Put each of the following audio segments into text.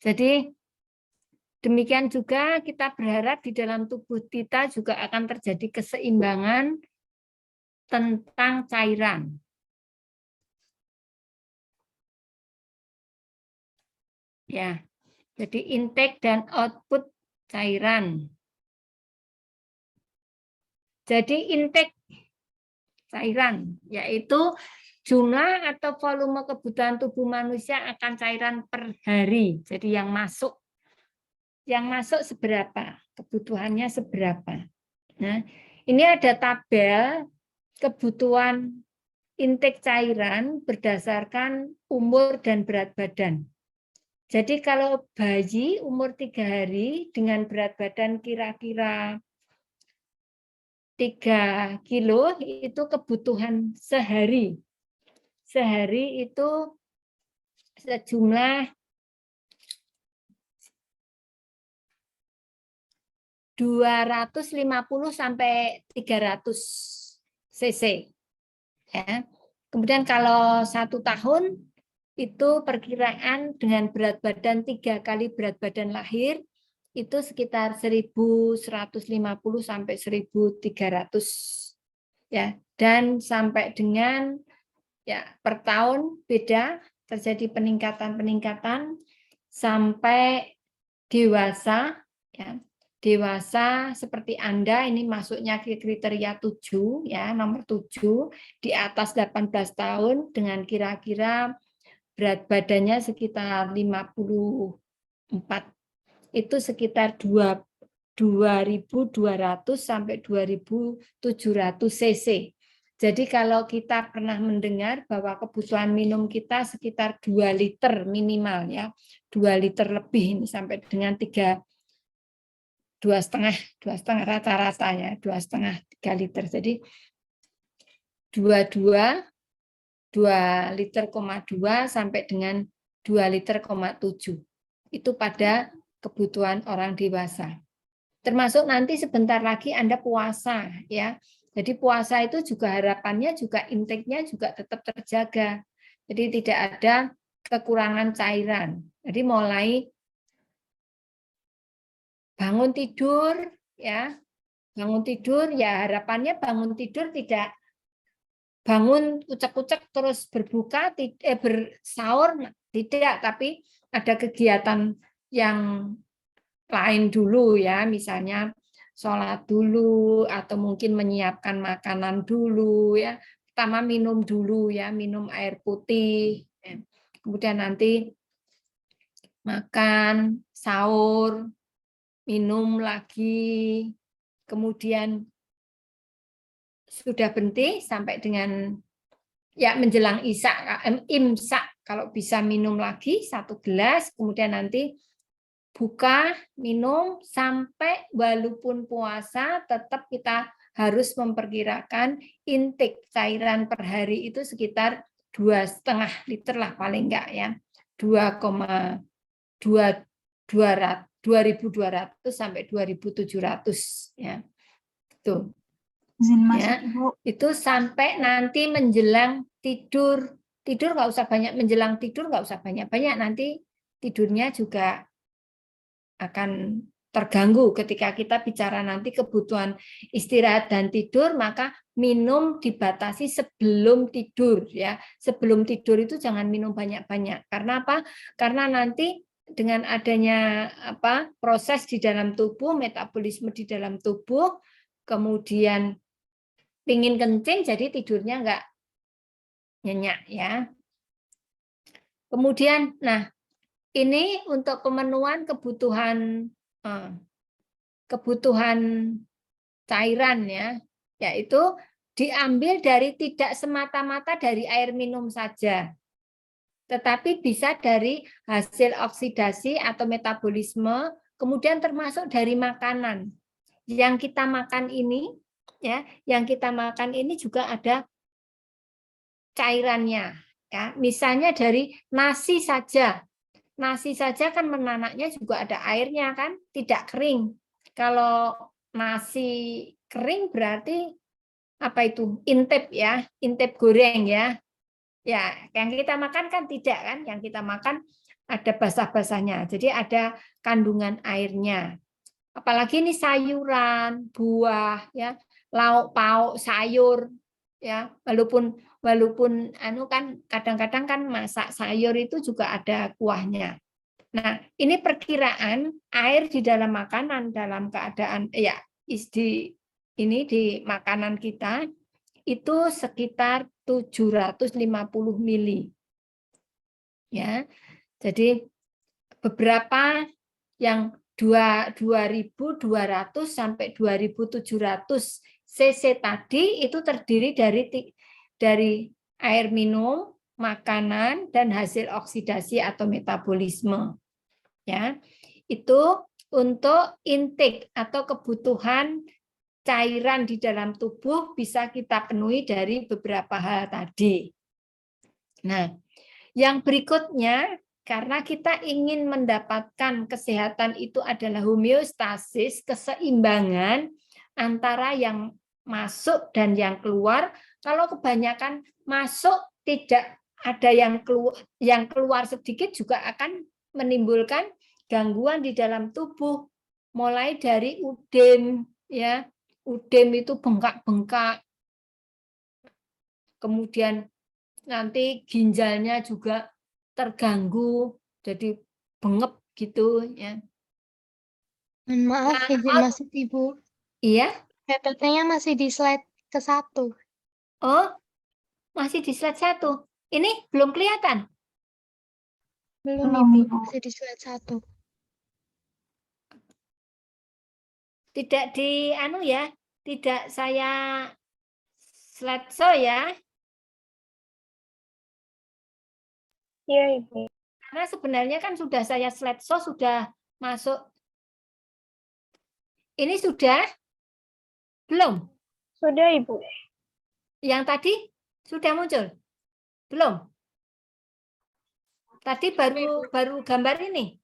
Jadi demikian juga kita berharap di dalam tubuh kita juga akan terjadi keseimbangan tentang cairan. Ya, jadi intake dan output cairan. Jadi intake cairan yaitu jumlah atau volume kebutuhan tubuh manusia akan cairan per hari. Jadi yang masuk seberapa, kebutuhannya seberapa. Nah, ini ada tabel kebutuhan intake cairan berdasarkan umur dan berat badan. Jadi kalau bayi umur 3 hari dengan berat badan kira-kira 3 kilo itu kebutuhan sehari. Sehari itu sejumlah 250 sampai 300 cc. Ya. Kemudian kalau 1 tahun itu perkiraan dengan berat badan 3 kali berat badan lahir itu sekitar 1150 sampai 1300 ya, dan sampai dengan ya per tahun beda terjadi peningkatan sampai dewasa ya. Dewasa seperti Anda ini masuknya ke kriteria 7 ya, nomor 7 di atas 18 tahun dengan kira-kira berat badannya sekitar 54, itu sekitar 2.200 sampai 2.700 cc. Jadi kalau kita pernah mendengar bahwa kebutuhan minum kita sekitar 2 liter minimal ya, 2 liter lebih ini sampai dengan 2,5 rata-rata ya, 2,5-3 liter. Jadi 2 liter, 2 sampai dengan 2 liter, 7. Itu pada kebutuhan orang dewasa. Termasuk nanti sebentar lagi Anda puasa ya. Jadi puasa itu juga harapannya juga intake-nya juga tetap terjaga. Jadi tidak ada kekurangan cairan. Jadi mulai bangun tidur ya. Bangun tidur ya harapannya bangun tidur tidak bangun ucek-ucek terus berbuka bersahur tidak, tapi ada kegiatan yang lain dulu ya, misalnya sholat dulu atau mungkin menyiapkan makanan dulu ya. Pertama minum dulu ya, minum air putih. Kemudian nanti makan, sahur, minum lagi. Kemudian sudah berhenti sampai dengan ya menjelang imsak kalau bisa minum lagi 1 gelas, kemudian nanti buka, minum, sampai walaupun puasa tetap kita harus memperkirakan intake cairan per hari itu sekitar 2,5 liter lah paling enggak ya. 2,200 sampai 2.700 ya. Tuh. Ya, itu sampai nanti menjelang tidur. Tidur nggak usah banyak, menjelang tidur nggak usah banyak-banyak, nanti tidurnya juga akan terganggu ketika kita bicara nanti kebutuhan istirahat dan tidur, maka minum dibatasi sebelum tidur ya. Sebelum tidur itu jangan minum banyak-banyak. Karena apa? Karena nanti dengan adanya proses di dalam tubuh, metabolisme di dalam tubuh, kemudian pingin kencing jadi tidurnya enggak nyenyak ya. Kemudian nah ini untuk pemenuhan kebutuhan cairan ya, yaitu diambil dari tidak semata-mata dari air minum saja, tetapi bisa dari hasil oksidasi atau metabolisme, kemudian termasuk dari makanan. Yang kita makan ini ya, yang kita makan ini juga ada cairannya ya. Misalnya dari nasi saja. Nasi saja kan menanaknya juga ada airnya kan, tidak kering. Kalau nasi kering berarti apa itu? Intep ya, intep goreng ya. Ya, yang kita makan kan tidak kan, yang kita makan ada basah-basahnya. Jadi ada kandungan airnya. Apalagi ini sayuran, buah, ya, lauk pauk, sayur, ya, walaupun anu kan kadang-kadang kan masak sayur itu juga ada kuahnya. Nah, ini perkiraan air di dalam makanan dalam keadaan ya ini di makanan kita itu sekitar 750 mili. Ya. Jadi beberapa yang 2.200 sampai 2.700 cc tadi itu terdiri dari air minum, makanan, dan hasil oksidasi atau metabolisme. Ya, itu untuk intake atau kebutuhan cairan di dalam tubuh bisa kita penuhi dari beberapa hal tadi. Nah, yang berikutnya, karena kita ingin mendapatkan kesehatan itu adalah homeostasis, keseimbangan antara yang masuk dan yang keluar. Kalau kebanyakan masuk tidak ada yang keluar sedikit juga akan menimbulkan gangguan di dalam tubuh. Mulai dari udem, ya, udem itu bengkak-bengkak. Kemudian nanti ginjalnya juga terganggu, jadi bengep gitu ya. Maaf, izin masih Ibu. Iya? PPT-nya masih di slide ke-1. Oh, masih di slide 1. Ini belum kelihatan? Belum, Ibu, masih di slide 1. Tidak di anu ya, tidak saya slide show ya. Iya, Ibu. Karena sebenarnya kan sudah saya slide show, sudah masuk. Ini sudah? Belum? Sudah, Ibu. Yang tadi sudah muncul? Belum? Tadi baru gambar ini?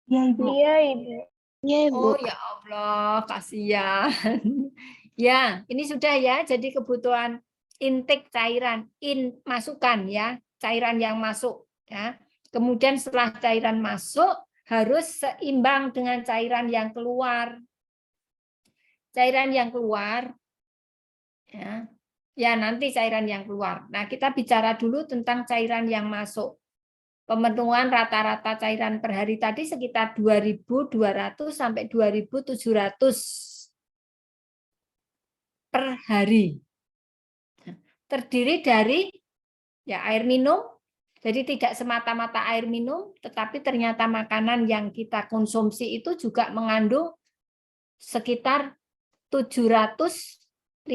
Iya, Ibu. Iya, Ibu. Iya, Ibu. Oh ya Allah, kasihan. Ya, ini sudah ya. Jadi kebutuhan intake cairan, masukan ya, cairan yang masuk ya. Kemudian setelah cairan masuk harus seimbang dengan cairan yang keluar. Cairan yang keluar ya. Ya, nanti cairan yang keluar. Nah, kita bicara dulu tentang cairan yang masuk. Pemenuhan rata-rata cairan per hari tadi sekitar 2.200 sampai 2.700 per hari. Terdiri dari ya air minum, jadi tidak semata-mata air minum, tetapi ternyata makanan yang kita konsumsi itu juga mengandung sekitar 750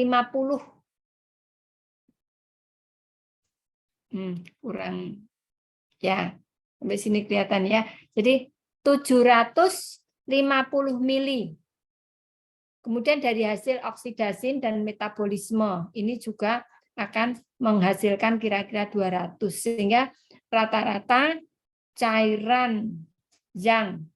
kurang ya, sampai sini kelihatan ya. Jadi 750 mili. Kemudian dari hasil oksidasi dan metabolisme, ini juga akan menghasilkan kira-kira 200. Sehingga rata-rata cairan yang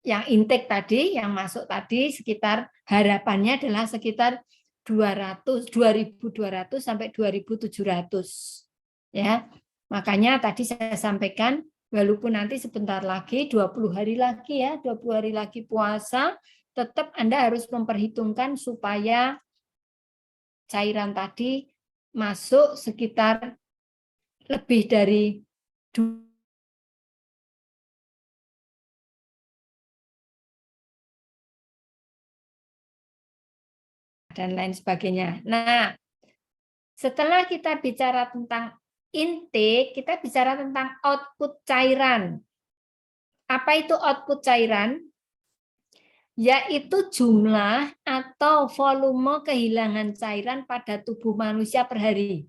intake tadi, yang masuk tadi, sekitar harapannya adalah sekitar 2.200 sampai 2.700. Ya, makanya tadi saya sampaikan, walaupun nanti sebentar lagi 20 hari lagi ya, 20 hari lagi puasa, tetap Anda harus memperhitungkan supaya cairan tadi masuk sekitar lebih dari 2 dan lain sebagainya. Nah, setelah kita bicara tentang intake, kita bicara tentang output cairan. Apa itu output cairan? Yaitu jumlah atau volume kehilangan cairan pada tubuh manusia per hari.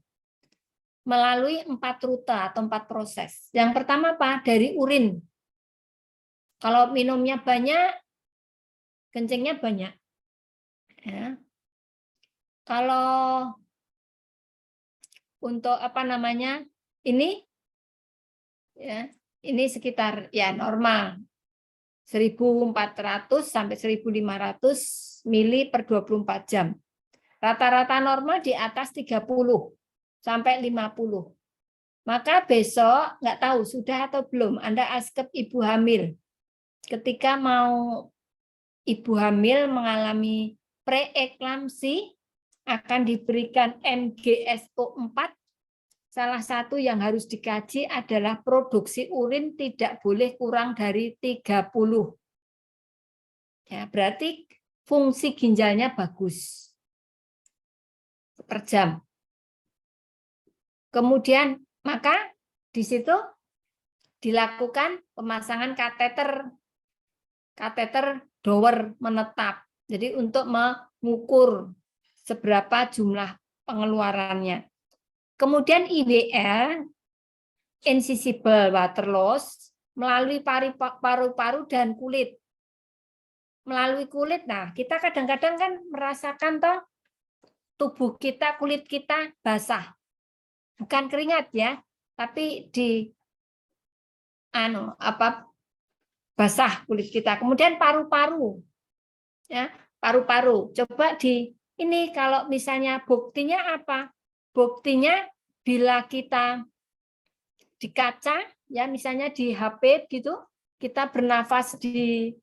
Melalui 4 rute atau 4 proses. Yang pertama apa? Dari urin. Kalau minumnya banyak, kencingnya banyak. Ya. Kalau untuk apa namanya? Ini ya, ini sekitar ya normal. 1.400 sampai 1.500 mili per 24 jam. Rata-rata normal di atas 30 sampai 50. Maka besok nggak tahu sudah atau belum Anda askep ibu hamil. Ketika mau ibu hamil mengalami preeklamsi akan diberikan NGSO4. Salah satu yang harus dikaji adalah produksi urin tidak boleh kurang dari 30. Ya, berarti fungsi ginjalnya bagus per jam. Kemudian maka di situ dilakukan pemasangan kateter Dower menetap. Jadi untuk mengukur seberapa jumlah pengeluarannya. Kemudian IWL, insisible water loss, melalui paru-paru dan kulit. Melalui kulit, nah kita kadang-kadang kan merasakan toh tubuh kita, kulit kita basah. Bukan keringat ya, tapi basah kulit kita. Kemudian paru-paru. Ya, paru-paru. Coba ini kalau misalnya buktinya apa? Buktinya bila kita di kaca, ya misalnya di HP gitu, kita bernafas di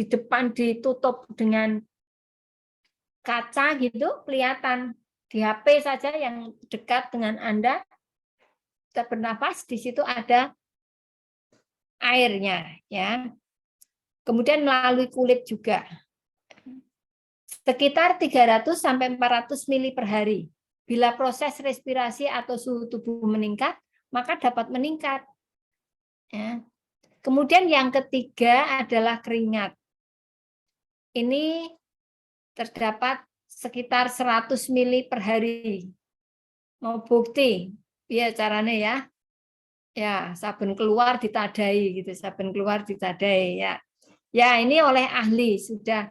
depan ditutup dengan kaca gitu, kelihatan di HP saja yang dekat dengan Anda, kita bernafas di situ ada airnya, ya. Kemudian melalui kulit juga. Sekitar 300 sampai 400 mili per hari. Bila proses respirasi atau suhu tubuh meningkat, maka dapat meningkat. Ya. Kemudian yang ketiga adalah keringat. Ini terdapat sekitar 100 mili per hari. Mau bukti? Ya caranya ya. Ya, saben keluar ditadai gitu, saben keluar ditadai ya. Ya, ini oleh ahli sudah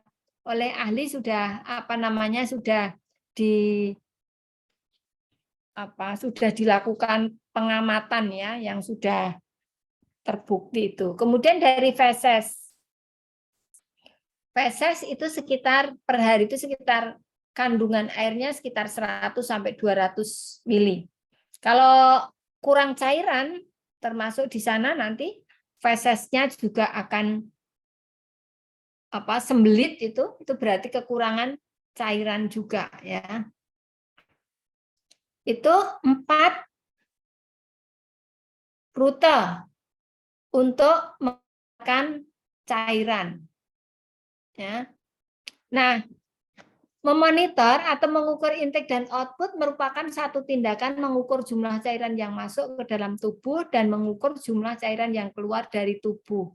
sudah dilakukan pengamatan ya yang sudah terbukti itu. Kemudian dari feses. Feses itu sekitar per hari itu sekitar kandungan airnya sekitar 100 sampai 200 mili. Kalau kurang cairan termasuk di sana nanti fesesnya juga akan sembelit itu berarti kekurangan cairan juga ya. Itu 4 rute untuk menggunakan cairan. Ya. Nah, memonitor atau mengukur intake dan output merupakan satu tindakan mengukur jumlah cairan yang masuk ke dalam tubuh dan mengukur jumlah cairan yang keluar dari tubuh.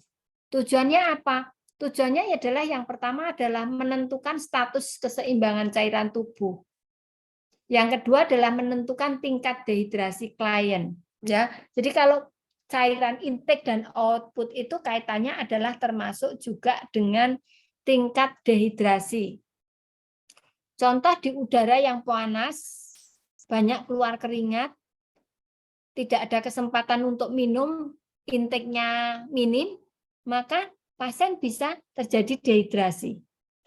Tujuannya apa? Tujuannya adalah yang pertama adalah menentukan status keseimbangan cairan tubuh. Yang kedua adalah menentukan tingkat dehidrasi klien. Ya, jadi kalau cairan intake dan output itu kaitannya adalah termasuk juga dengan tingkat dehidrasi. Contoh di udara yang panas, banyak keluar keringat, tidak ada kesempatan untuk minum, intake-nya minim, maka pasien bisa terjadi dehidrasi.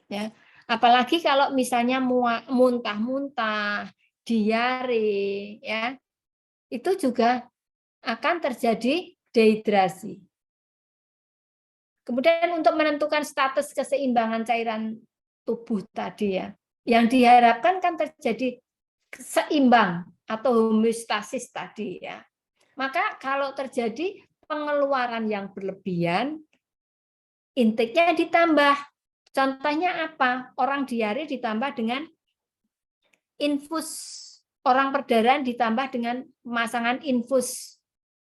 Ya. Apalagi kalau misalnya muntah-muntah, diare, ya, itu juga akan terjadi dehidrasi. Kemudian untuk menentukan status keseimbangan cairan tubuh tadi ya, yang diharapkan kan terjadi seimbang atau homeostasis tadi ya. Maka kalau terjadi pengeluaran yang berlebihan, intake-nya ditambah. Contohnya apa? Orang diare ditambah dengan infus. Orang perdarahan ditambah dengan pemasangan infus.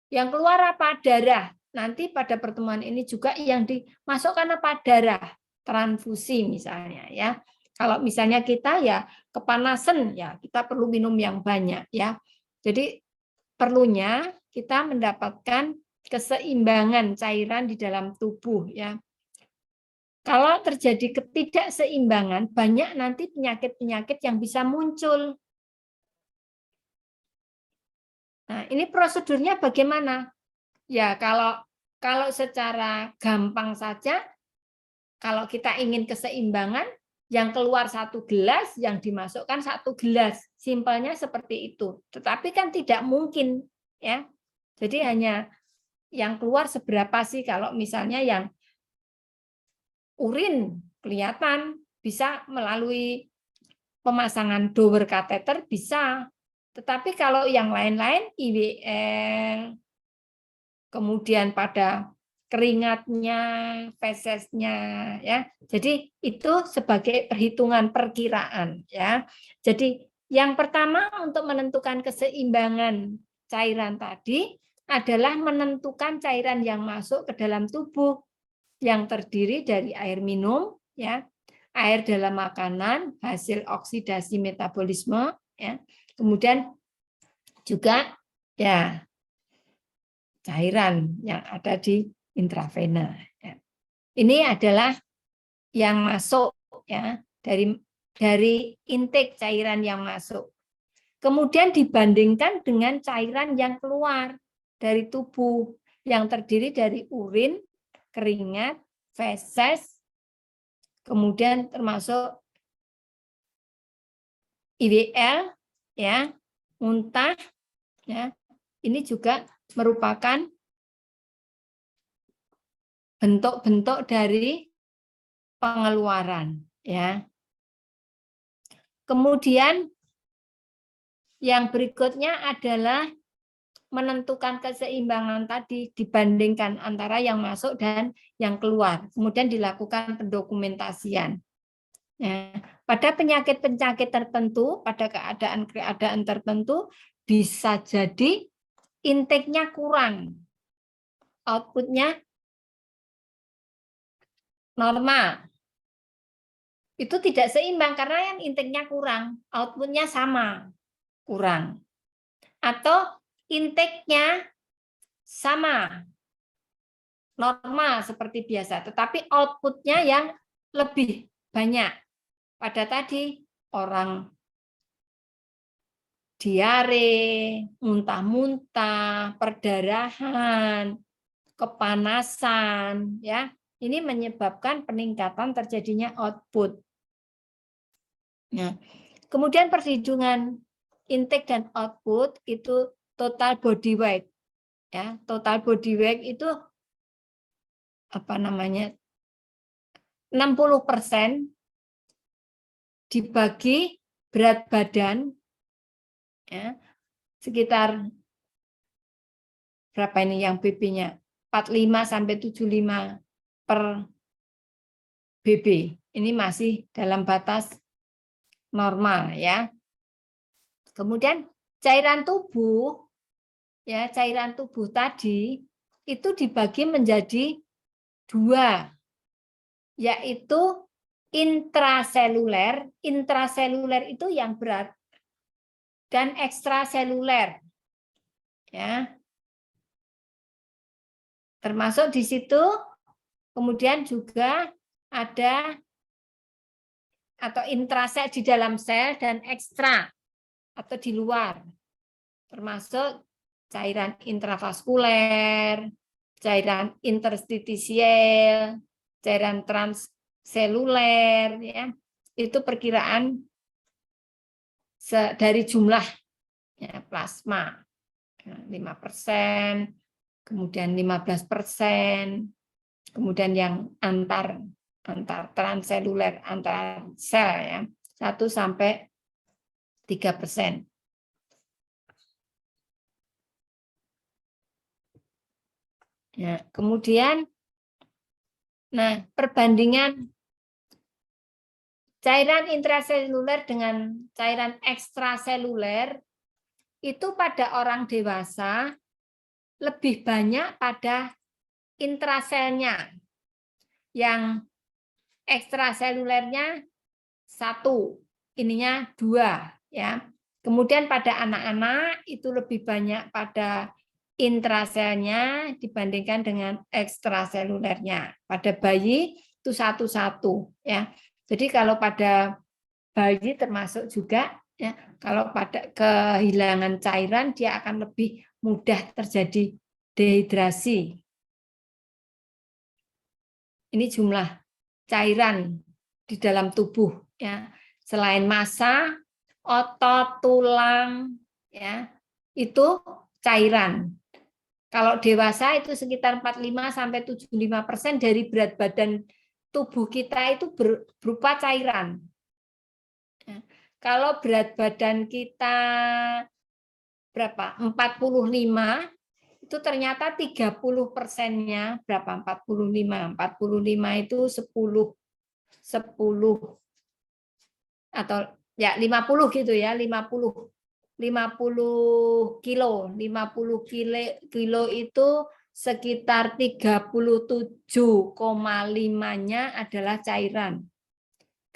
Yang keluar apa? Darah. Nanti pada pertemuan ini juga yang dimasukkan apa? Darah. Transfusi misalnya ya. Kalau misalnya kita ya kepanasan ya kita perlu minum yang banyak ya. Jadi perlunya kita mendapatkan keseimbangan cairan di dalam tubuh ya. Kalau terjadi ketidakseimbangan, banyak nanti penyakit-penyakit yang bisa muncul. Nah, ini prosedurnya bagaimana? Ya, kalau secara gampang saja, kalau kita ingin keseimbangan, yang keluar 1 gelas, yang dimasukkan 1 gelas. Simpelnya seperti itu. Tetapi kan tidak mungkin, ya. Jadi hanya yang keluar seberapa sih kalau misalnya yang urin kelihatan bisa melalui pemasangan Dower kateter bisa. Tetapi kalau yang lain-lain IWL, kemudian pada keringatnya, fesesnya, ya. Jadi itu sebagai perhitungan perkiraan, ya. Jadi yang pertama untuk menentukan keseimbangan cairan tadi adalah menentukan cairan yang masuk ke dalam tubuh yang terdiri dari air minum, ya, air dalam makanan, hasil oksidasi metabolisme, ya. Kemudian juga ya cairan yang ada di intravena. Ini adalah yang masuk, ya, dari intake cairan yang masuk. Kemudian dibandingkan dengan cairan yang keluar dari tubuh yang terdiri dari urin, keringat, feses, kemudian termasuk IWL, ya, muntah, ya. Ini juga merupakan bentuk-bentuk dari pengeluaran, ya. Kemudian yang berikutnya adalah menentukan keseimbangan tadi dibandingkan antara yang masuk dan yang keluar. Kemudian dilakukan pendokumentasian. Ya. Pada penyakit-penyakit tertentu, pada keadaan-keadaan tertentu bisa jadi intake-nya kurang, output-nya normal. Itu tidak seimbang karena yang intake-nya kurang, output-nya sama, kurang. Atau intake-nya sama, normal seperti biasa, tetapi output-nya yang lebih banyak. Pada tadi orang diare, muntah-muntah, perdarahan, kepanasan, ya. Ini menyebabkan peningkatan terjadinya output. Nah, kemudian perhitungan intake dan output itu total body weight. Ya, total body weight itu apa namanya? 60% dibagi berat badan, ya, sekitar berapa ini yang BB-nya? 45 sampai 75 per BB. Ini masih dalam batas normal, ya. Kemudian cairan tubuh, ya, cairan tubuh tadi itu dibagi menjadi 2, yaitu intraseluler. Intraseluler itu yang berat dan ekstraseluler, ya. Termasuk di situ kemudian juga ada atau intrasel di dalam sel dan ekstra atau di luar, termasuk cairan intravaskuler, cairan interstitisial, cairan transseluler, ya. Itu perkiraan dari jumlah, ya, plasma 5%, kemudian 15%, kemudian yang antar transseluler, antar sel, ya, 1-3%. Ya, kemudian, nah, perbandingan cairan intraseluler dengan cairan ekstraseluler itu pada orang dewasa lebih banyak pada intraselnya, yang ekstraselulernya 1, ininya 2, ya. Kemudian pada anak-anak itu lebih banyak pada intraselnya dibandingkan dengan ekstraselulernya. Pada bayi itu 1-1, ya. Jadi kalau pada bayi termasuk juga, ya, kalau pada kehilangan cairan dia akan lebih mudah terjadi dehidrasi. Ini jumlah cairan di dalam tubuh ya. Selain massa, otot, tulang ya, itu cairan. Kalau dewasa itu sekitar 45-75% dari berat badan tubuh kita itu berupa cairan. Ya. Kalau berat badan kita berapa? 45, itu ternyata 30%-nya berapa? 45. 45 itu 10 atau ya 50 gitu ya, 50 kilo. 50 kilo itu sekitar 37,5-nya adalah cairan.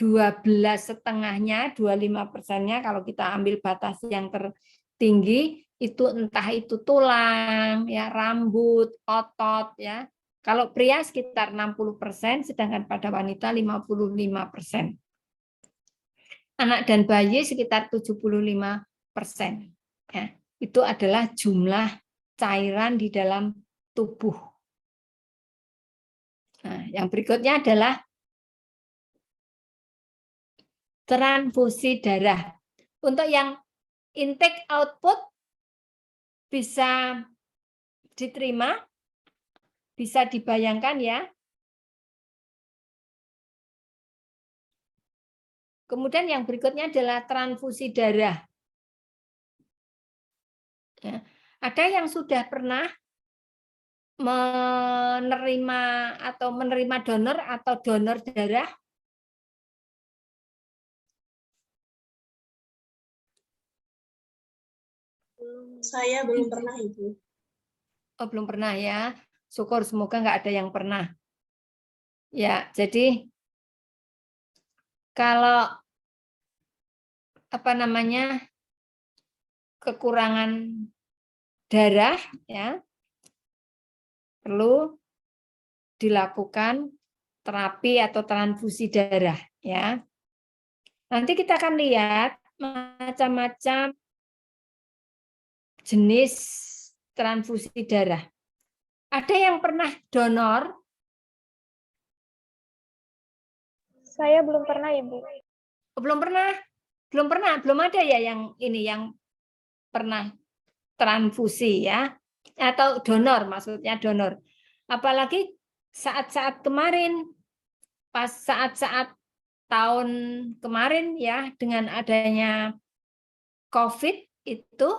12,5-nya, 25%-nya kalau kita ambil batas yang tertinggi itu entah itu tulang, ya rambut, otot ya. Kalau pria sekitar 60%, sedangkan pada wanita 55%. Anak dan bayi sekitar 75%. Ya, itu adalah jumlah cairan di dalam tubuh. Nah, yang berikutnya adalah transfusi darah. Untuk yang intake output bisa diterima, bisa dibayangkan ya. Kemudian yang berikutnya adalah transfusi darah. Ya. Ada yang sudah pernah menerima donor atau donor darah? Saya belum pernah, Ibu. Oh, belum pernah ya. Syukur, semoga nggak ada yang pernah. Ya, jadi kalau kekurangan darah ya perlu dilakukan terapi atau transfusi darah ya. Nanti kita akan lihat macam-macam jenis transfusi darah. Ada yang pernah donor? Saya belum pernah, Ibu. Belum pernah. Belum ada ya yang ini yang pernah transfusi ya, atau donor, maksudnya donor. Apalagi saat-saat kemarin, pas saat-saat tahun kemarin ya, dengan adanya COVID itu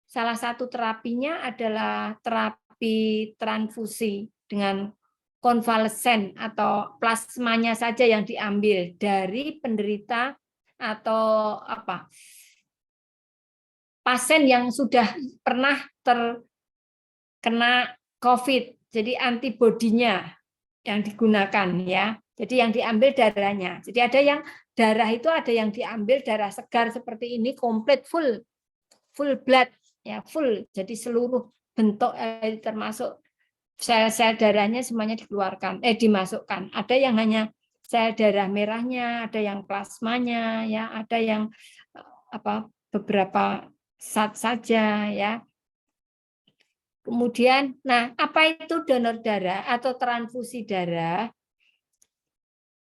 salah satu terapinya adalah terapi transfusi dengan konvalesen atau plasmanya saja yang diambil dari penderita atau pasien yang sudah pernah terkena COVID. Jadi antibodinya yang digunakan ya. Jadi yang diambil darahnya. Jadi ada yang darah itu ada yang diambil darah segar seperti ini komplit full blood ya, full. Jadi seluruh bentuk termasuk sel-sel darahnya semuanya dikeluarkan, dimasukkan. Ada yang hanya sel darah merahnya, ada yang plasmanya, ya, ada yang beberapa zat saja, ya. Kemudian, nah, apa itu donor darah atau transfusi darah?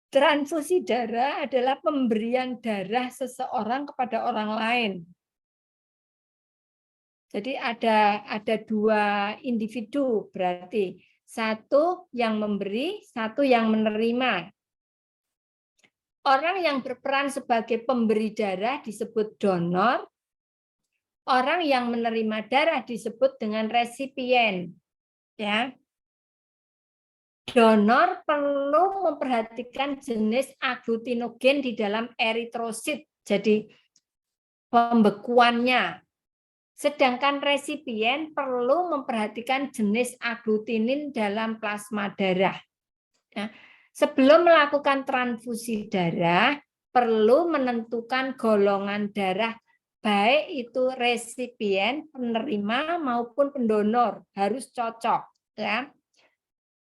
Transfusi darah adalah pemberian darah seseorang kepada orang lain. Jadi ada dua individu berarti, satu yang memberi, satu yang menerima. Orang yang berperan sebagai pemberi darah disebut donor, orang yang menerima darah disebut dengan resipien. Ya. Donor perlu memperhatikan jenis aglutinogen di dalam eritrosit, jadi pembekuannya. Sedangkan resipien perlu memperhatikan jenis aglutinin dalam plasma darah. Nah, sebelum melakukan transfusi darah, perlu menentukan golongan darah, baik itu resipien, penerima maupun pendonor, harus cocok. Ya.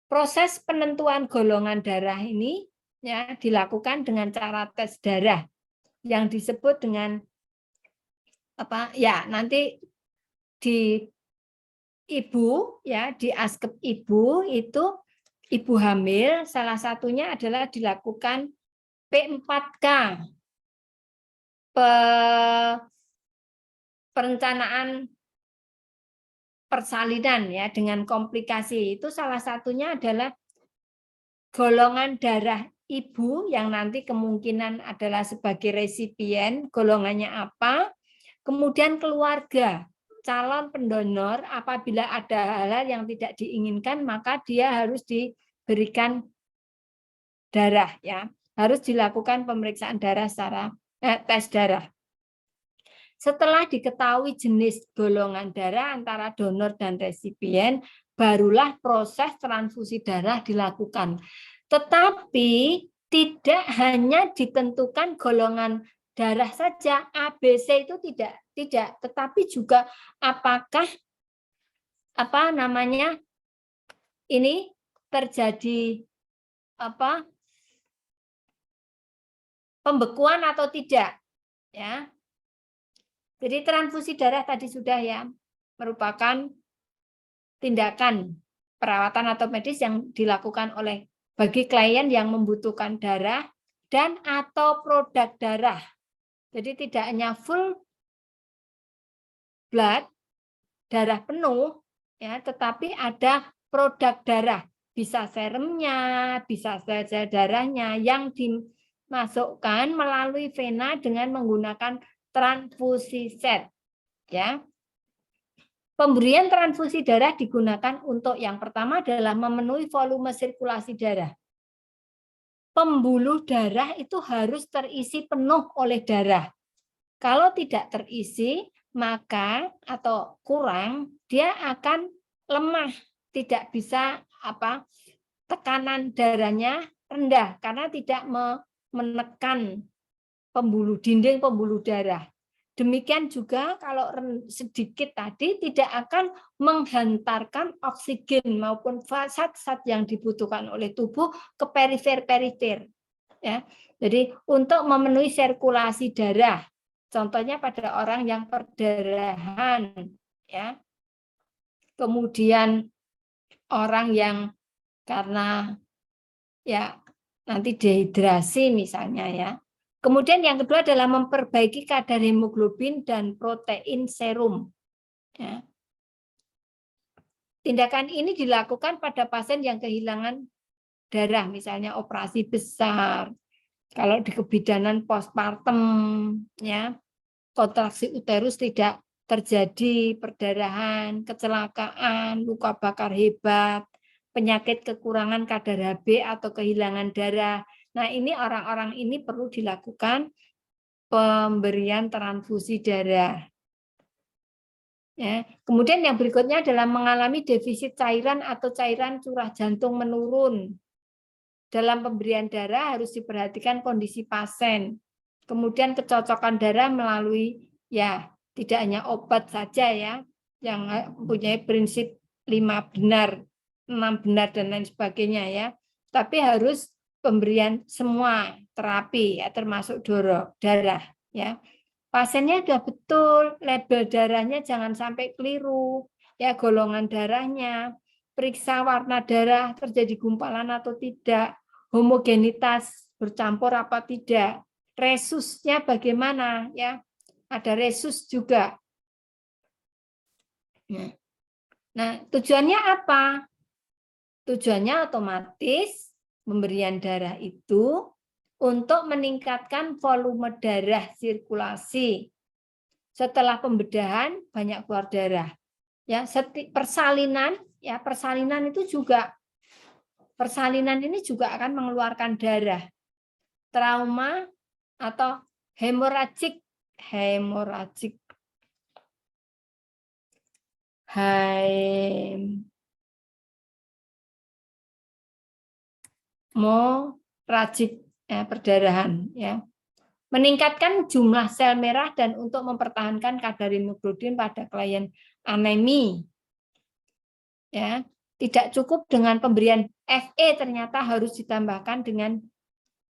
Proses penentuan golongan darah ini ya dilakukan dengan cara tes darah yang disebut dengan nanti di ibu ya, di askep ibu itu ibu hamil salah satunya adalah dilakukan P4K, perencanaan persalinan ya dengan komplikasi. Itu salah satunya adalah golongan darah ibu yang nanti kemungkinan adalah sebagai resipien, golongannya apa, kemudian keluarga, calon pendonor apabila ada hal-hal yang tidak diinginkan maka dia harus diberikan darah ya, harus dilakukan pemeriksaan darah secara tes darah. Setelah diketahui jenis golongan darah antara donor dan resipien, barulah proses transfusi darah dilakukan. Tetapi tidak hanya ditentukan golongan darah saja, ABC itu tidak, tetapi juga apakah ini terjadi pembekuan atau tidak, ya. Jadi transfusi darah tadi sudah ya merupakan tindakan perawatan atau medis yang dilakukan oleh bagi klien yang membutuhkan darah dan atau produk darah. Jadi tidak hanya full blood, darah penuh, ya, tetapi ada produk darah, bisa serumnya, bisa sel-sel darahnya yang dimasukkan melalui vena dengan menggunakan transfusi set, ya. Pemberian transfusi darah digunakan untuk yang pertama adalah memenuhi volume sirkulasi darah. Pembuluh darah itu harus terisi penuh oleh darah. Kalau tidak terisi, maka atau kurang, dia akan lemah, tidak bisa tekanan darahnya rendah karena tidak menekan dinding pembuluh darah. Demikian juga kalau sedikit tadi tidak akan menghantarkan oksigen maupun zat-zat yang dibutuhkan oleh tubuh ke perifer-perifer. Ya. Jadi untuk memenuhi sirkulasi darah, contohnya pada orang yang perdarahan, ya. Kemudian orang yang karena ya nanti dehidrasi misalnya ya. Kemudian yang kedua adalah memperbaiki kadar hemoglobin dan protein serum. Ya. Tindakan ini dilakukan pada pasien yang kehilangan darah, misalnya operasi besar, kalau di kebidanan postpartum, ya, kontraksi uterus tidak terjadi, perdarahan, kecelakaan, luka bakar hebat, penyakit kekurangan kadar Hb atau kehilangan darah. Nah, ini orang-orang ini perlu dilakukan pemberian transfusi darah. Ya. Kemudian yang berikutnya adalah mengalami defisit cairan atau cairan curah jantung menurun. Dalam pemberian darah harus diperhatikan kondisi pasien. Kemudian kecocokan darah melalui ya tidak hanya obat saja ya yang mempunyai prinsip 5 benar, 6 benar dan lain sebagainya ya. Tapi harus pemberian semua terapi ya termasuk darah ya. Pasiennya sudah betul, label darahnya jangan sampai keliru ya, golongan darahnya, periksa warna darah terjadi gumpalan atau tidak, homogenitas bercampur apa tidak, resusnya bagaimana ya, ada resus juga. Nah, tujuannya apa? Tujuannya otomatis pemberian darah itu untuk meningkatkan volume darah sirkulasi. Setelah pembedahan banyak keluar darah. Ya, persalinan itu juga persalinan ini juga akan mengeluarkan darah. Trauma atau hemoragik perdarahan ya. Meningkatkan jumlah sel merah dan untuk mempertahankan kadar hemoglobin pada klien anemi. Ya, tidak cukup dengan pemberian Fe, ternyata harus ditambahkan dengan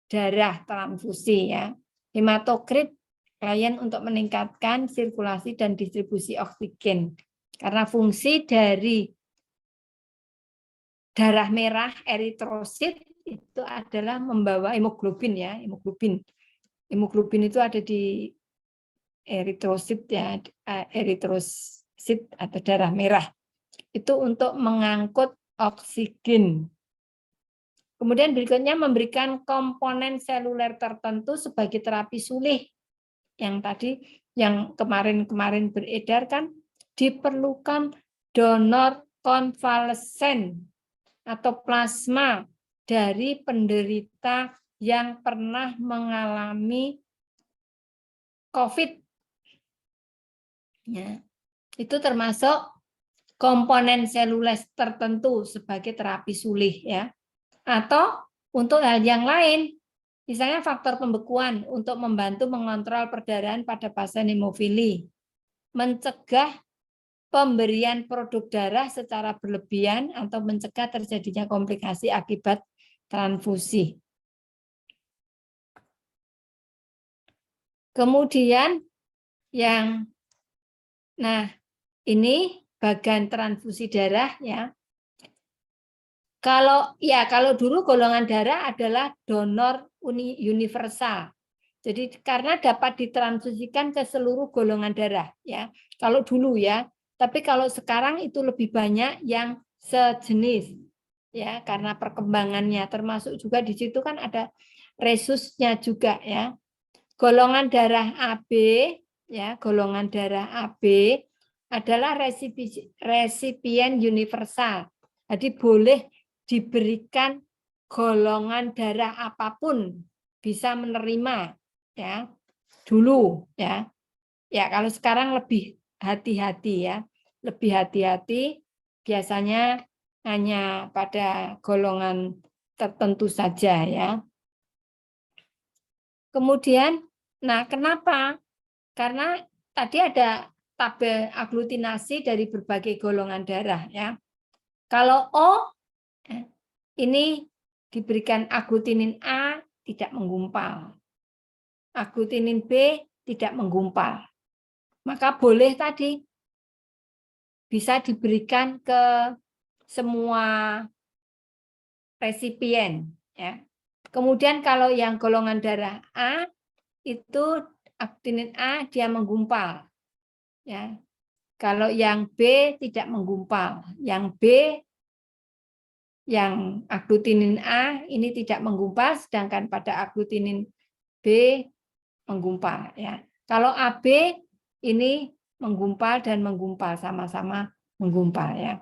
darah transfusi ya. Hematokrit klien untuk meningkatkan sirkulasi dan distribusi oksigen. Karena fungsi dari darah merah eritrosit itu adalah membawa hemoglobin ya, hemoglobin. Hemoglobin itu ada di eritrosit ya, eritrosit atau darah merah. Itu untuk mengangkut oksigen. Kemudian berikutnya memberikan komponen seluler tertentu sebagai terapi sulih. Yang tadi, yang kemarin-kemarin beredar kan, diperlukan donor konvalesen atau plasma dari penderita yang pernah mengalami COVID. Ya, itu termasuk komponen seluler tertentu sebagai terapi sulih ya. Atau untuk hal yang lain, misalnya faktor pembekuan untuk membantu mengontrol perdarahan pada pasien hemofili, mencegah pemberian produk darah secara berlebihan atau mencegah terjadinya komplikasi akibat transfusi. Kemudian ini bagian transfusi darah ya. Kalau dulu golongan darah adalah donor universal. Jadi karena dapat ditransfusikan ke seluruh golongan darah ya. Kalau dulu ya, tapi kalau sekarang itu lebih banyak yang sejenis ya, karena perkembangannya termasuk juga di situ kan ada resusnya juga ya. Golongan darah AB ya, golongan darah AB adalah resipien universal. Jadi boleh diberikan golongan darah apapun bisa menerima ya dulu ya. Ya kalau sekarang lebih hati-hati ya, lebih hati-hati biasanya hanya pada golongan tertentu saja ya. Kemudian, kenapa? Karena tadi ada tabel aglutinasi dari berbagai golongan darah ya. Kalau O ini diberikan aglutinin A tidak menggumpal. Aglutinin B tidak menggumpal. Maka boleh tadi bisa diberikan ke semua resipien ya. Kemudian kalau yang golongan darah A itu aglutinin A dia menggumpal ya. Kalau yang B tidak menggumpal, yang B yang aglutinin A ini tidak menggumpal, sedangkan pada aglutinin B menggumpal ya. Kalau AB ini menggumpal dan menggumpal sama-sama menggumpal ya.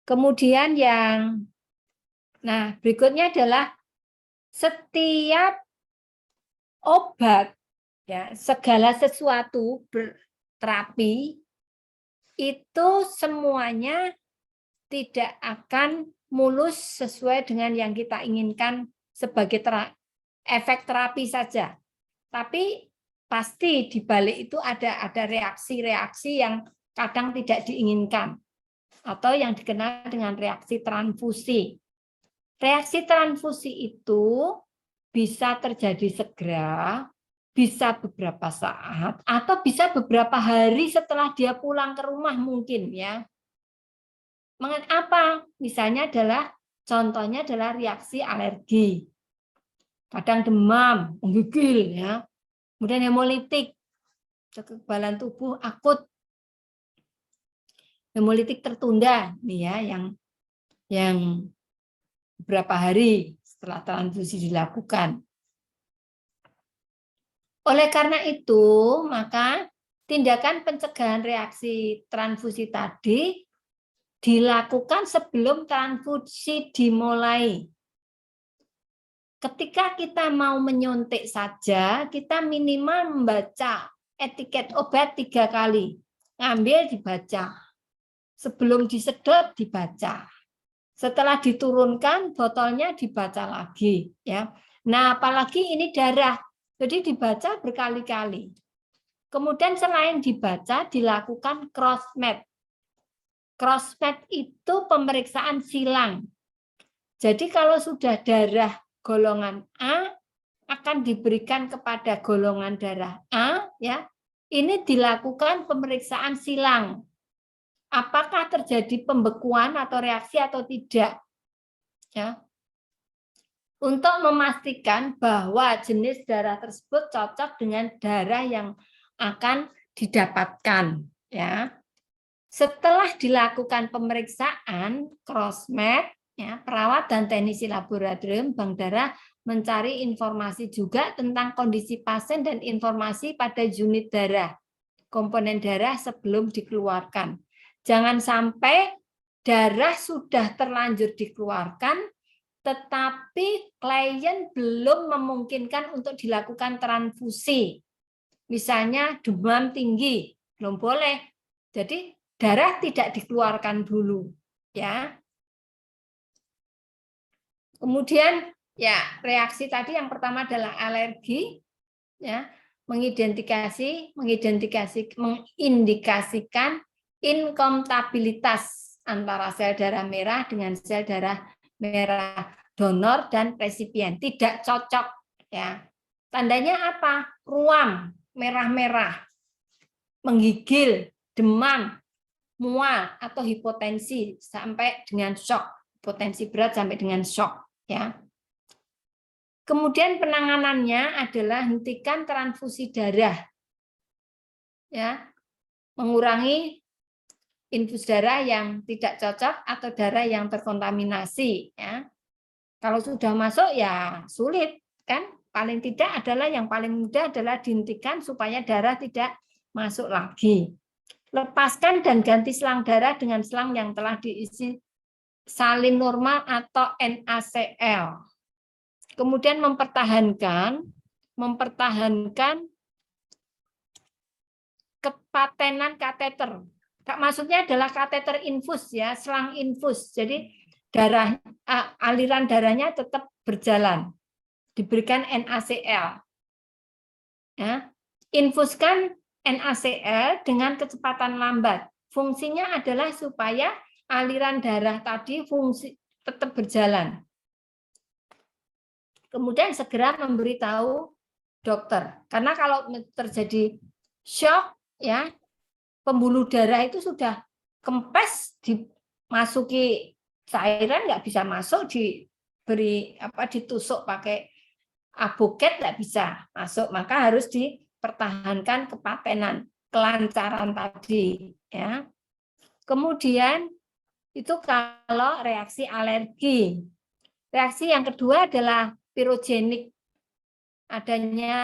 Kemudian berikutnya adalah setiap obat ya, segala sesuatu berterapi itu semuanya tidak akan mulus sesuai dengan yang kita inginkan sebagai efek terapi saja. Tapi pasti di balik itu ada reaksi-reaksi yang kadang tidak diinginkan atau yang dikenal dengan reaksi transfusi. Reaksi transfusi itu bisa terjadi segera, bisa beberapa saat, atau bisa beberapa hari setelah dia pulang ke rumah mungkin ya. Mengapa? Misalnya contohnya adalah reaksi alergi. Kadang demam, menggigil ya. Kemudian hemolitik, kekebalan tubuh akut. Hemolitik tertunda nih ya yang beberapa hari setelah transfusi dilakukan. Oleh karena itu, maka tindakan pencegahan reaksi transfusi tadi dilakukan sebelum transfusi dimulai. Ketika kita mau menyuntik saja, kita minimal membaca etiket obat 3 kali. Ngambil dibaca. Sebelum disedot dibaca. Setelah diturunkan botolnya dibaca lagi ya. Nah, apalagi ini darah. Jadi dibaca berkali-kali. Kemudian selain dibaca dilakukan cross-match. Cross-match itu pemeriksaan silang. Jadi kalau sudah darah golongan A akan diberikan kepada golongan darah A ya. Ini dilakukan pemeriksaan silang. Apakah terjadi pembekuan atau reaksi atau tidak? Ya. Untuk memastikan bahwa jenis darah tersebut cocok dengan darah yang akan didapatkan, ya. Setelah dilakukan pemeriksaan cross-match, ya, perawat dan teknisi laboratorium bank darah mencari informasi juga tentang kondisi pasien dan informasi pada unit darah, komponen darah sebelum dikeluarkan. Jangan sampai darah sudah terlanjur dikeluarkan, tetapi klien belum memungkinkan untuk dilakukan transfusi. Misalnya demam tinggi, belum boleh. Jadi darah tidak dikeluarkan dulu, ya. Kemudian ya reaksi tadi yang pertama adalah alergi, ya, mengindikasikan inkompatibilitas antara sel darah merah dengan sel darah merah donor dan resipien, tidak cocok, ya. Tandanya apa? Ruam, merah-merah, menggigil, demam, mual atau hipotensi sampai dengan shock, potensi berat sampai dengan shock, ya. Kemudian penanganannya adalah hentikan transfusi darah, ya, mengurangi infus darah yang tidak cocok atau darah yang terkontaminasi, ya. Kalau sudah masuk ya sulit, kan? Paling tidak adalah yang paling mudah adalah dihentikan supaya darah tidak masuk lagi. Lepaskan dan ganti selang darah dengan selang yang telah diisi salin normal atau NaCl. Kemudian mempertahankan kepatenan kateter. Maksudnya adalah kateter infus, ya, selang infus. Jadi aliran darahnya tetap berjalan. Diberikan NaCl. Ya. Infuskan NaCl dengan kecepatan lambat. Fungsinya adalah supaya aliran darah tadi tetap berjalan. Kemudian segera memberitahu dokter. Karena kalau terjadi shock, ya, pembuluh darah itu sudah kempes, dimasuki cairan nggak bisa masuk, ditusuk pakai aboket nggak bisa masuk, maka harus dipertahankan kepatenan, kelancaran tadi, ya. Kemudian itu kalau reaksi alergi. Reaksi yang kedua adalah pirogenik, adanya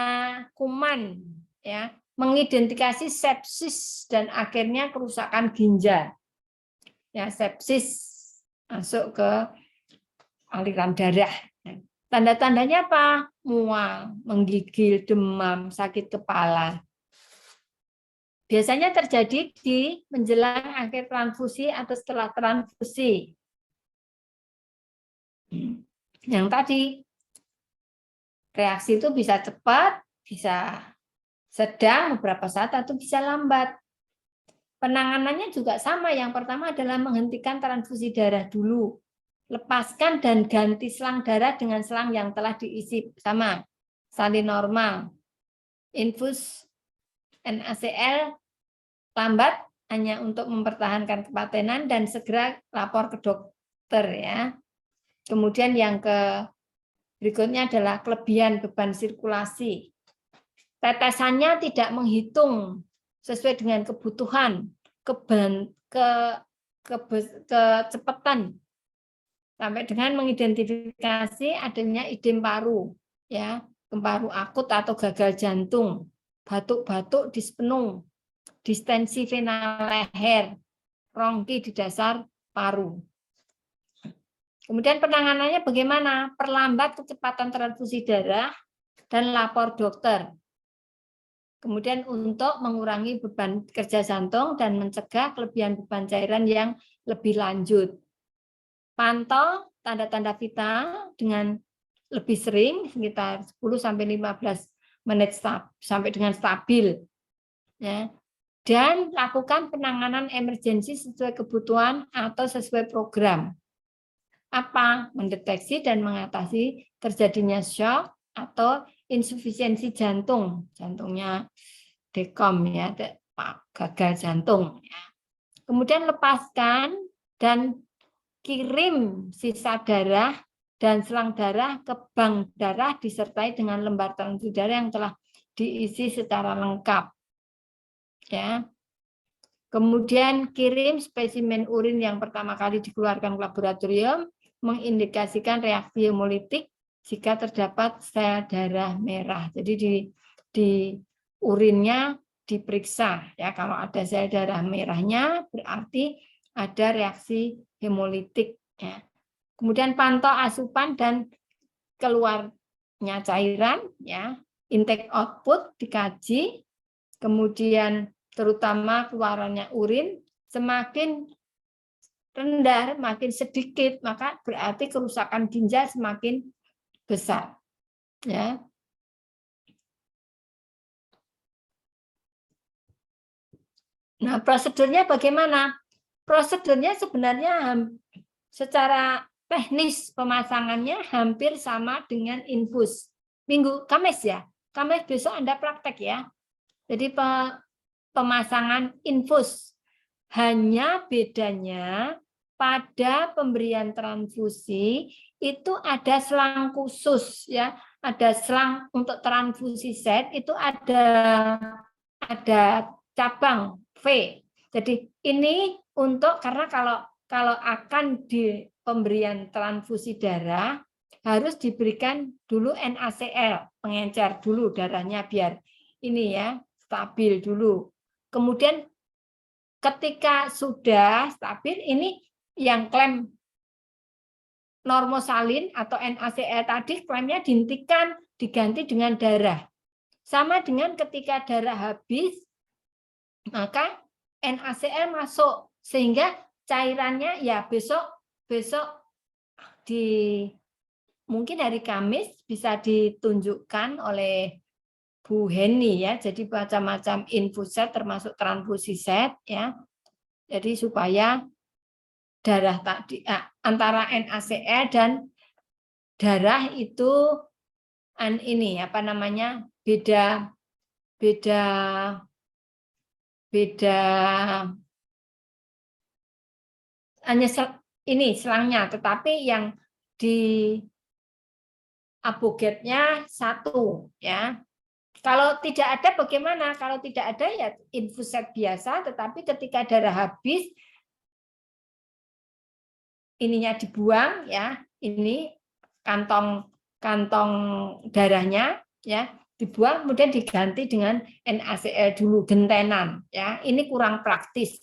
kuman, ya, mengidentifikasi sepsis dan akhirnya kerusakan ginjal. Ya, sepsis masuk ke aliran darah. Tanda-tandanya apa? Mual, menggigil, demam, sakit kepala. Biasanya terjadi di menjelang akhir transfusi atau setelah transfusi. Yang tadi, reaksi itu bisa cepat, bisa sedang beberapa saat, atau bisa lambat. Penanganannya juga sama. Yang pertama adalah menghentikan transfusi darah dulu. Lepaskan dan ganti selang darah dengan selang yang telah diisi sama. Salin normal. Infus NaCl lambat hanya untuk mempertahankan kepatenan dan segera lapor ke dokter, ya. Kemudian yang berikutnya adalah kelebihan beban sirkulasi. Tetesannya tidak menghitung sesuai dengan kebutuhan, kecepatan, sampai dengan mengidentifikasi adanya idem paru, ya, paru akut atau gagal jantung, batuk-batuk di spenum, distensi vena leher, rongki di dasar paru. Kemudian penanganannya bagaimana? Perlambat kecepatan transfusi darah dan lapor dokter. Kemudian untuk mengurangi beban kerja jantung dan mencegah kelebihan beban cairan yang lebih lanjut. Pantau tanda-tanda vital dengan lebih sering, sekitar 10-15 menit sampai dengan stabil. Ya. Dan lakukan penanganan emergensi sesuai kebutuhan atau sesuai program. Apa? Mendeteksi dan mengatasi terjadinya shock atau insufisiensi jantung, jantungnya dekom, ya, gagal jantung. Ya. Kemudian lepaskan dan kirim sisa darah dan selang darah ke bank darah disertai dengan lembar transfusi darah yang telah diisi secara lengkap. Ya. Kemudian kirim spesimen urin yang pertama kali dikeluarkan ke laboratorium mengindikasikan reaksi hemolitik jika terdapat sel darah merah. Jadi di urinnya diperiksa ya, kalau ada sel darah merahnya berarti ada reaksi hemolitik ya. Kemudian pantau asupan dan keluarnya cairan ya, intake output dikaji, kemudian terutama keluarannya urin semakin rendah, makin sedikit, maka berarti kerusakan ginjal semakin besar. Ya. Nah, prosedurnya bagaimana? Prosedurnya sebenarnya secara teknis pemasangannya hampir sama dengan infus. Kamis ya, Kamis besok Anda praktek ya. Jadi pemasangan infus, hanya bedanya pada pemberian transfusi itu ada selang khusus ya, ada selang untuk transfusi set itu ada cabang V. Jadi ini untuk karena kalau akan di pemberian transfusi darah harus diberikan dulu NaCl, pengencer dulu darahnya biar ini ya stabil dulu. Kemudian ketika sudah stabil, ini yang klaim normosalin atau NaCl tadi klaimnya dihentikan, diganti dengan darah. Sama dengan ketika darah habis, maka NaCl masuk sehingga cairannya ya besok mungkin hari Kamis bisa ditunjukkan oleh Bu Heni ya, jadi macam-macam infus set termasuk transfusi set ya. Jadi supaya darah tadi antara NaCl dan darah itu ini apa namanya beda hanya ini selangnya, tetapi yang di abogetnya satu ya. Kalau tidak ada bagaimana? Kalau tidak ada ya infus set biasa, tetapi ketika darah habis ininya dibuang ya, ini kantong darahnya ya dibuang kemudian diganti dengan NaCl dulu gentenan ya. Ini kurang praktis.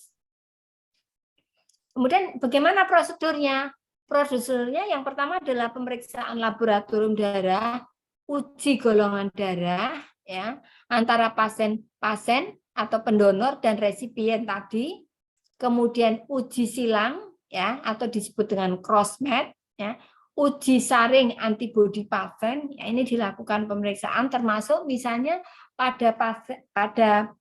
Kemudian bagaimana prosedurnya? Prosedurnya yang pertama adalah pemeriksaan laboratorium darah, uji golongan darah ya antara pasien atau pendonor dan resipien tadi, kemudian uji silang ya atau disebut dengan cross-match ya, uji saring antibodi pasien ya, ini dilakukan pemeriksaan termasuk misalnya pada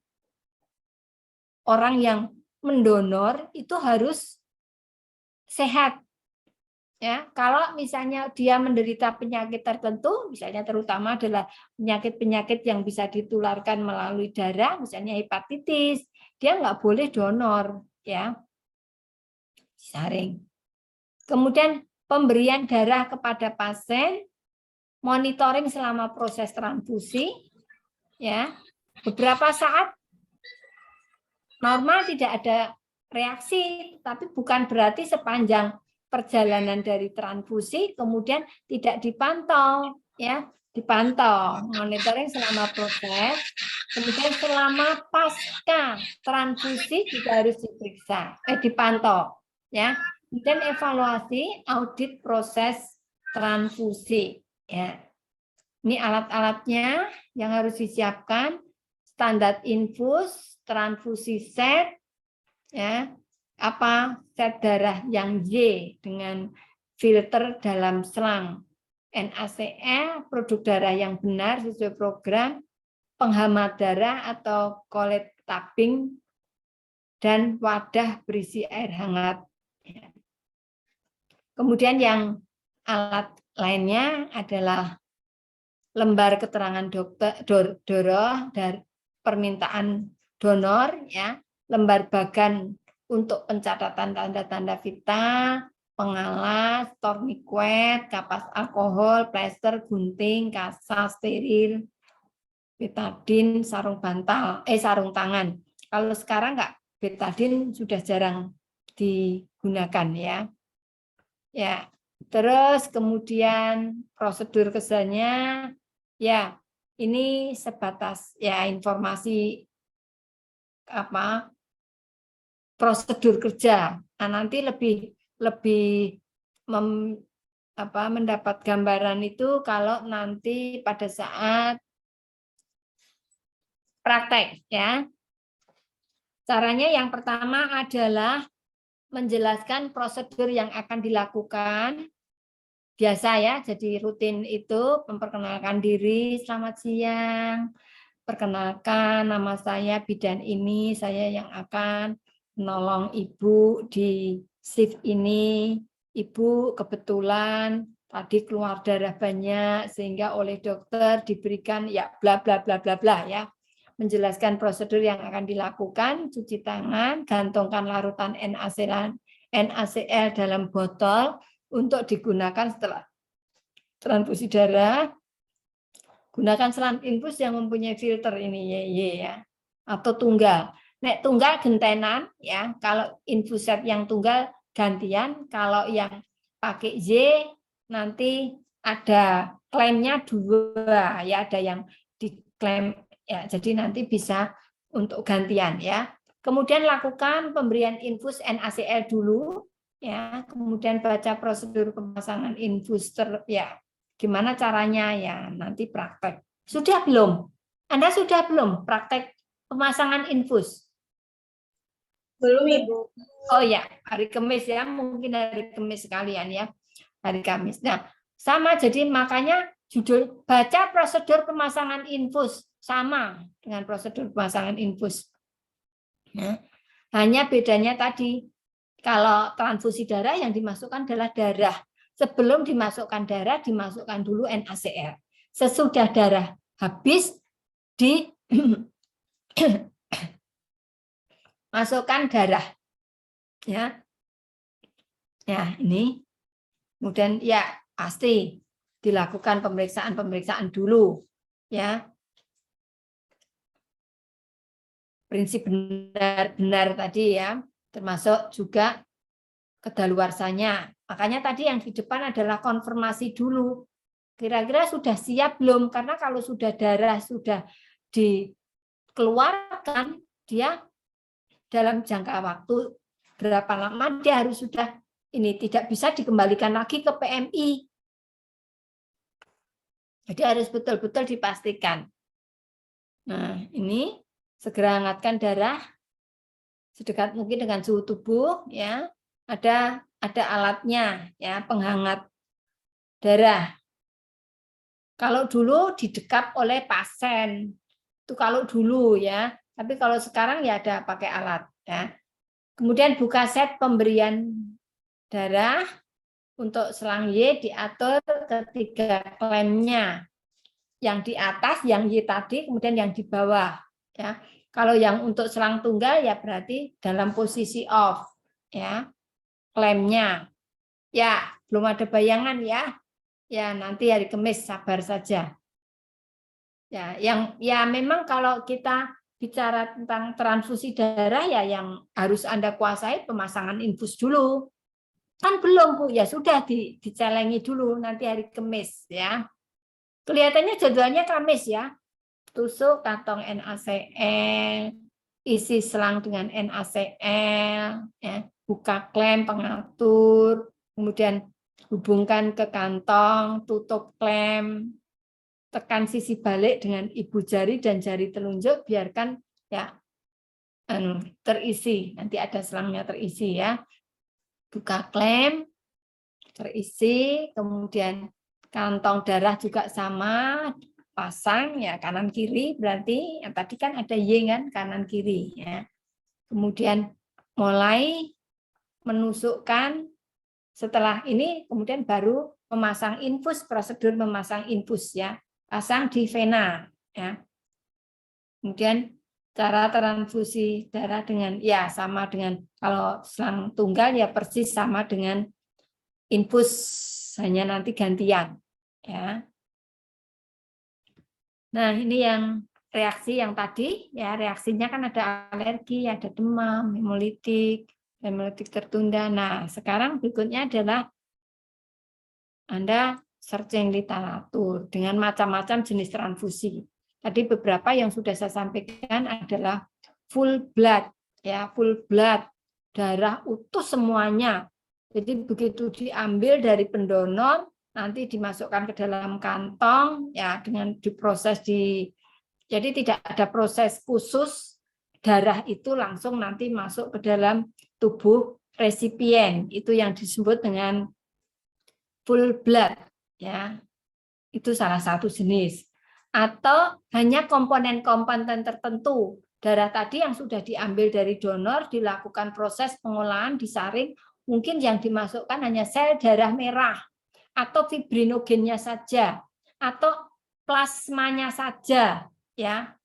orang yang mendonor itu harus sehat. Ya, kalau misalnya dia menderita penyakit tertentu, misalnya terutama adalah penyakit-penyakit yang bisa ditularkan melalui darah, misalnya hepatitis, dia nggak boleh donor, ya. Saring. Kemudian pemberian darah kepada pasien, monitoring selama proses transfusi, ya. Beberapa saat normal tidak ada reaksi, tapi bukan berarti sepanjang perjalanan dari transfusi kemudian tidak dipantau ya, dipantau monitoring selama proses, kemudian selama pasca transfusi juga harus diperiksa dipantau ya, kemudian evaluasi audit proses transfusi ya. Ini alat-alatnya yang harus disiapkan, standar infus, transfusi set ya, set darah yang Y dengan filter dalam selang, NaCl, produk darah yang benar sesuai program, penghemat darah atau collet tabing, dan wadah berisi air hangat. Kemudian yang alat lainnya adalah lembar keterangan darah dari permintaan donor, ya, lembar bagan untuk pencatatan tanda-tanda vital, pengalas, tourniquet, kapas alkohol, plester, gunting, kasa, steril, betadin, sarung bantal, sarung tangan. Kalau sekarang enggak, betadin sudah jarang digunakan ya. Ya, terus kemudian prosedur kesannya ya ini sebatas ya informasi apa prosedur kerja. Nah, nanti lebih mendapat gambaran itu kalau nanti pada saat praktek ya. Caranya yang pertama adalah menjelaskan prosedur yang akan dilakukan. Biasa ya, jadi rutin itu memperkenalkan diri, selamat siang, perkenalkan nama saya bidan ini, saya yang akan menolong Ibu di shift ini. Ibu kebetulan tadi keluar darah banyak sehingga oleh dokter diberikan ya bla bla bla bla bla ya. Menjelaskan prosedur yang akan dilakukan, cuci tangan, gantungkan larutan NaCl dalam botol untuk digunakan setelah transfusi darah. Gunakan selang infus yang mempunyai filter ini ya atau tunggal. Nek tunggal gentenan ya, kalau infuset yang tunggal gantian, kalau yang pakai Y nanti ada klaimnya 2 ya, ada yang diklaim ya, jadi nanti bisa untuk gantian ya. Kemudian lakukan pemberian infus NaCl dulu ya, kemudian baca prosedur pemasangan infus ya. Gimana caranya ya nanti praktek. Sudah belum? Anda sudah belum praktek pemasangan infus? Belum, Ibu. Oh ya, hari Kamis ya, mungkin hari Kamis sekalian ya. Hari Kamis. Nah, sama jadi makanya judul baca prosedur pemasangan infus sama dengan prosedur pemasangan infus. Ya. Hanya bedanya tadi kalau transfusi darah yang dimasukkan adalah darah. Sebelum dimasukkan darah, dimasukkan dulu NaCl. Sesudah darah habis, masukkan darah. Ya, ini. Kemudian ya pasti dilakukan pemeriksaan dulu. Ya, prinsip benar tadi ya, termasuk juga kedaluarsanya. Makanya tadi yang di depan adalah konfirmasi dulu. Kira-kira sudah siap belum? Karena kalau sudah darah sudah dikeluarkan, dia dalam jangka waktu berapa lama dia harus sudah ini tidak bisa dikembalikan lagi ke PMI. Jadi harus betul-betul dipastikan. Nah, ini segera hangatkan darah sedekat mungkin dengan suhu tubuh ya. Ada alatnya ya, penghangat darah. Kalau dulu didekap oleh pasien, itu kalau dulu ya. Tapi kalau sekarang ya ada pakai alat ya. Kemudian buka set pemberian darah untuk selang Y diatur ketiga klaimnya. Yang di atas, yang Y tadi, kemudian yang di bawah ya. Kalau yang untuk selang tunggal ya berarti dalam posisi off ya. Klaimnya. Ya, belum ada bayangan ya. Ya, nanti hari Kamis sabar saja. Ya, memang kalau kita bicara tentang transfusi darah ya yang harus Anda kuasai pemasangan infus dulu. Kan belum, Bu. Ya sudah dicelengi dulu nanti hari Kamis ya. Kelihatannya jadwalnya Kamis ya. Tusuk kantong NaCl, isi selang dengan NaCl, ya, buka klem pengatur, kemudian hubungkan ke kantong, tutup klem, tekan sisi balik dengan ibu jari dan jari telunjuk, biarkan ya terisi, nanti ada selangnya terisi ya. Buka klem, terisi, kemudian kantong darah juga sama, pasang ya kanan kiri, berarti yang tadi kan ada Y kan kanan kiri ya. Kemudian mulai menusukkan, setelah ini kemudian baru memasang infus, prosedur memasang infus ya, pasang di vena ya. Kemudian cara transfusi darah dengan ya sama dengan kalau selang tunggal ya persis sama dengan infus, hanya nanti gantian ya. Nah, ini yang reaksi yang tadi ya, reaksinya kan ada alergi, ada demam, hemolitik tertunda. Nah, sekarang berikutnya adalah Anda searching literatur dengan macam-macam jenis transfusi. Tadi beberapa yang sudah saya sampaikan adalah full blood ya, full blood, darah utuh semuanya. Jadi begitu diambil dari pendonor, nanti dimasukkan ke dalam kantong ya, dengan diproses jadi tidak ada proses khusus, darah itu langsung nanti masuk ke dalam tubuh resipien, itu yang disebut dengan full blood ya. Itu salah satu jenis. Atau hanya komponen-komponen tertentu. Darah tadi yang sudah diambil dari donor, dilakukan proses pengolahan, disaring, mungkin yang dimasukkan hanya sel darah merah, atau fibrinogennya saja, atau plasmanya saja, ya.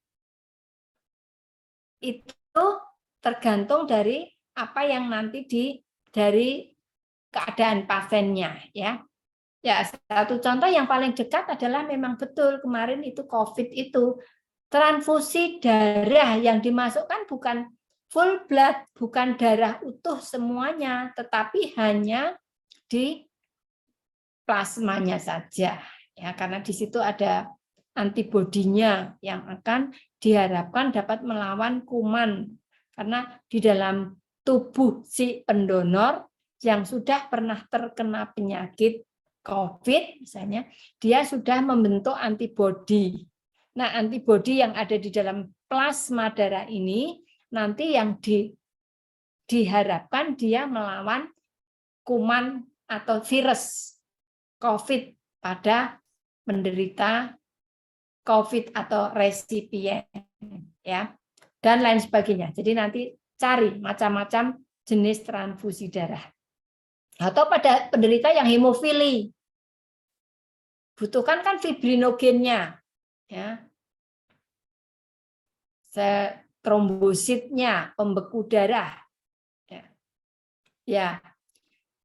Itu tergantung dari apa yang nanti dari keadaan pasiennya, ya. Ya, satu contoh yang paling dekat adalah memang betul kemarin itu COVID itu transfusi darah yang dimasukkan bukan full blood, bukan darah utuh semuanya, tetapi hanya di plasmanya saja. Ya, karena di situ ada antibodinya yang akan diharapkan dapat melawan kuman. Karena di dalam tubuh si pendonor yang sudah pernah terkena penyakit COVID misalnya, dia sudah membentuk antibodi. Nah, antibodi yang ada di dalam plasma darah ini nanti yang diharapkan dia melawan kuman atau virus COVID pada penderita COVID atau resipien, ya, dan lain sebagainya. Jadi nanti cari macam-macam jenis transfusi darah. Atau pada penderita yang hemofili, butuhkan kan fibrinogennya, ya, trombositnya, pembeku darah, ya.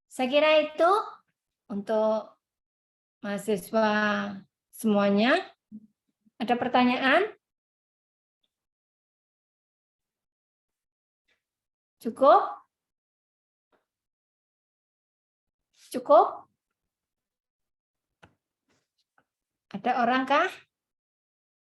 Saya kira itu untuk mahasiswa semuanya. Ada pertanyaan? Cukup? Cukup? Ada orang kah?